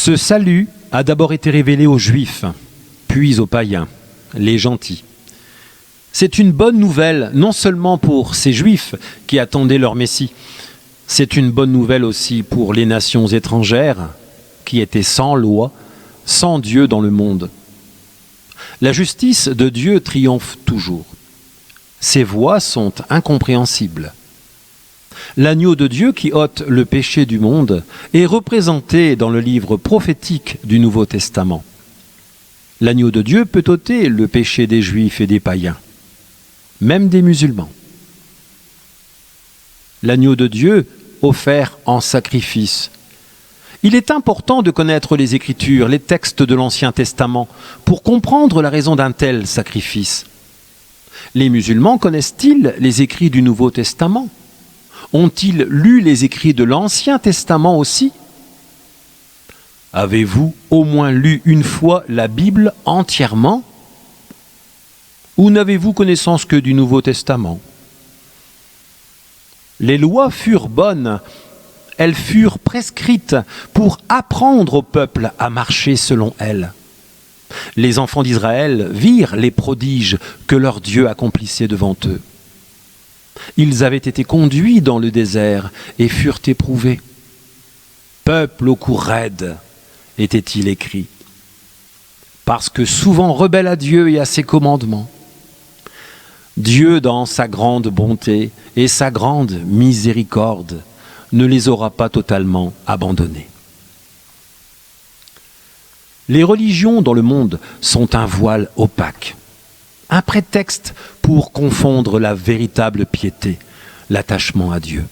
Ce salut a d'abord été révélé aux Juifs, puis aux païens, les gentils. C'est une bonne nouvelle, non seulement pour ces Juifs qui attendaient leur Messie, c'est une bonne nouvelle aussi pour les nations étrangères qui étaient sans loi, sans Dieu dans le monde. La justice de Dieu triomphe toujours. Ses voies sont incompréhensibles. L'agneau de Dieu qui ôte le péché du monde est représenté dans le livre prophétique du Nouveau Testament. L'agneau de Dieu peut ôter le péché des Juifs et des païens, même des musulmans. L'agneau de Dieu offert en sacrifice. Il est important de connaître les Écritures, les textes de l'Ancien Testament, pour comprendre la raison d'un tel sacrifice. Les musulmans connaissent-ils les écrits du Nouveau Testament ? Ont-ils lu les écrits de l'Ancien Testament aussi ? Avez-vous au moins lu une fois la Bible entièrement ? Ou n'avez-vous connaissance que du Nouveau Testament ? Les lois furent bonnes, elles furent prescrites pour apprendre au peuple à marcher selon elles. Les enfants d'Israël virent les prodiges que leur Dieu accomplissait devant eux. Ils avaient été conduits dans le désert et furent éprouvés. Peuple au cou raide, était-il écrit, parce que souvent rebelle à Dieu et à ses commandements. Dieu, dans sa grande bonté et sa grande miséricorde, ne les aura pas totalement abandonnés. Les religions dans le monde sont un voile opaque, un prétexte pour confondre la véritable piété, l'attachement à Dieu.